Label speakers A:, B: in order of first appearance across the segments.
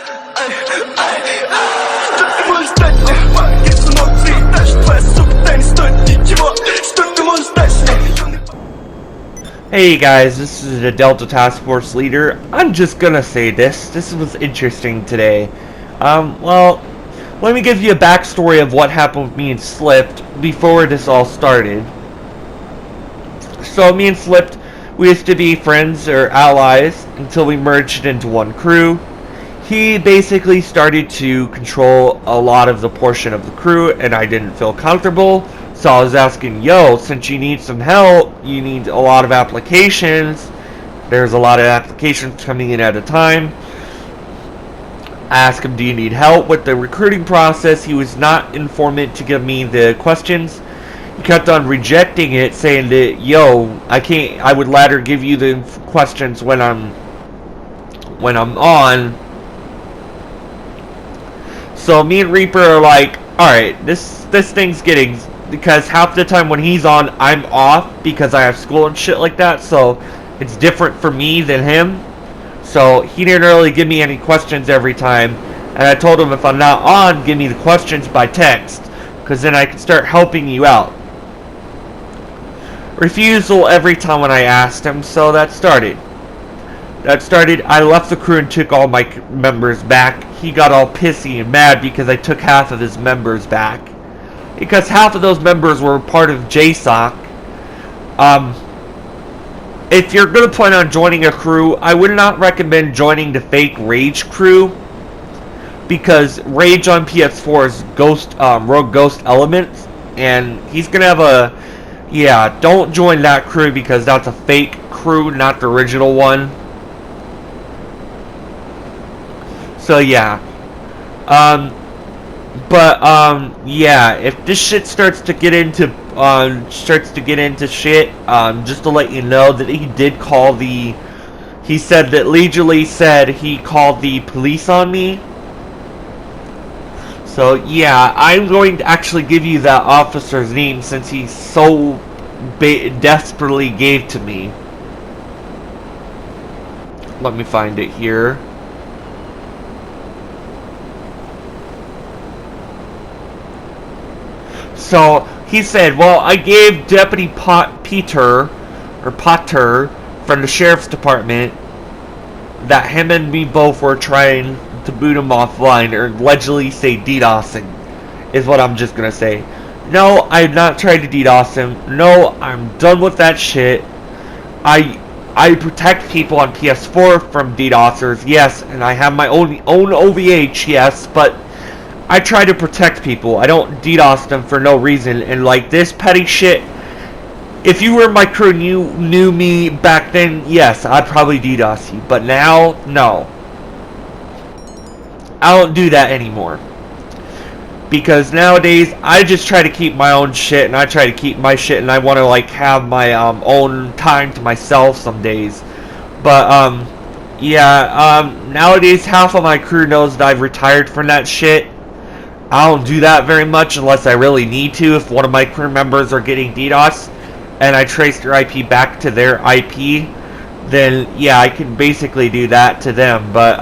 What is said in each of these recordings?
A: Что ты можешь дать мне? Если внутри дальше твоя сука, да не стоит ничего. Что ты можешь дать мне?
B: Hey guys, this is the Delta Task Force leader. I'm just gonna say this. This was interesting today. Well, let me give you a backstory of what happened with me and Slipped before this all started. So me and Slipped, we used to be friends or allies until we merged into one crew. He basically started to control a lot of the portion of the crew, and I didn't feel comfortable. So I was asking, yo, since you need some help, you need a lot of applications. There's a lot of applications coming in at a time. I asked him, do you need help with the recruiting process? He was not informant to give me the questions. He kept on rejecting it, saying that, yo, I can't, I would rather give you the questions when I'm on. So me and Reaper are like, alright, this thing's getting, because half the time when he's on, I'm off because I have school and shit like that, so it's different for me than him. So he didn't really give me any questions every time, and I told him if I'm not on, give me the questions by text, because then I can start helping you out. Refusal every time when I asked him, so that started. I left the crew and took all my members back. He got all pissy and mad because I took half of his members back. Because half of those members were part of JSOC. If you're going to plan on joining a crew, I would not recommend joining the fake Rage crew. Because Rage on PS4 is Rogue Ghost Elements. And he's going to have a... Yeah, don't join that crew because that's a fake crew, not the original one. So yeah. Yeah, if this shit starts to get into shit, just to let you know that he did call he said that Leisurely said he called the police on me. So yeah, I'm going to actually give you that officer's name since he so desperately gave to me. Let me find it here. So he said, well, I gave Deputy Potter from the Sheriff's Department that him and me both were trying to boot him offline, or allegedly say DDoSing, is what I'm just gonna say. No, I'm not trying to DDoS him. No, I'm done with that shit. I protect people on PS4 from DDoSers, yes, and I have my own OVH, yes, but I try to protect people. I don't DDoS them for no reason. And like this petty shit, if you were my crew and you knew me back then, yes, I'd probably DDoS you. But now, no. I don't do that anymore. Because nowadays, I just try to keep my own shit, and I try to keep my shit, and I want to like have my own time to myself some days. But yeah, nowadays half of my crew knows that I've retired from that shit. I don't do that very much unless I really need to. If one of my crew members are getting DDoS and I trace their IP back to their IP, then yeah, I can basically do that to them. But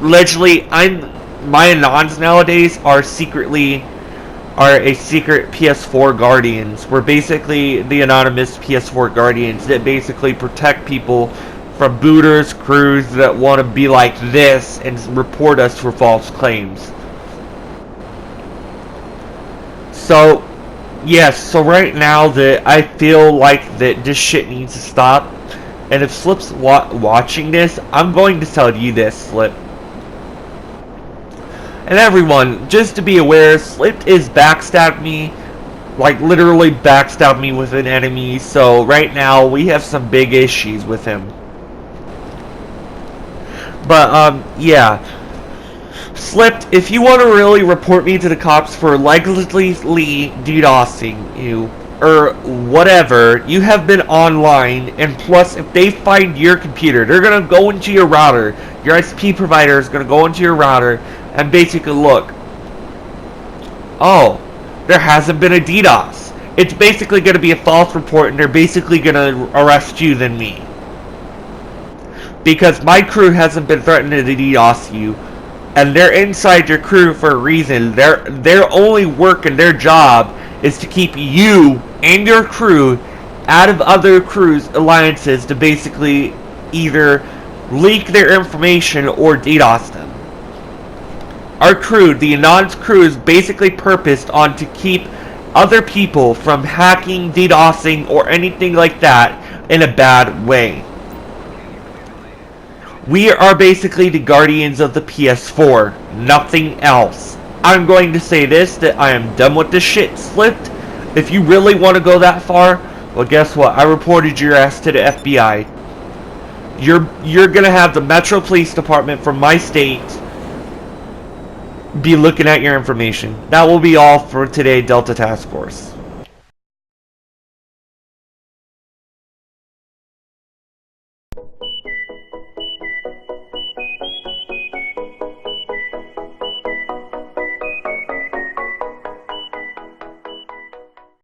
B: literally, my anons nowadays are a secret PS4 guardians. We're basically the anonymous PS4 guardians that basically protect people from booters, crews that want to be like this and report us for false claims. So, yes, so right now that I feel like that this shit needs to stop. And if Slip's watching this, I'm going to tell you this, Slip. And everyone, just to be aware, Slip is backstabbed me. Like, literally backstabbed me with an enemy. So, right now, we have some big issues with him. But, yeah. Slipped, if you want to really report me to the cops for allegedly DDoSing you, or whatever, you have been online, and plus, if they find your computer, they're going to go into your router. Your ISP provider is going to go into your router and basically look. Oh, there hasn't been a DDoS. It's basically going to be a false report, and they're basically going to arrest you than me. Because my crew hasn't been threatening to DDoS you. and they're inside your crew for a reason. Their only work and their job is to keep you and your crew out of other crews' alliances to basically either leak their information or DDoS them. Our crew, the Anon's crew, is basically purposed on to keep other people from hacking, DDoSing, or anything like that in a bad way. We are basically the guardians of the PS4, nothing else. I'm going to say this, that I am done with this shit slipped. If you really want to go that far, well, guess what? I reported your ass to the FBI. You're gonna have the Metro Police Department from my state be looking at your information. That will be all for today, Delta Task Force.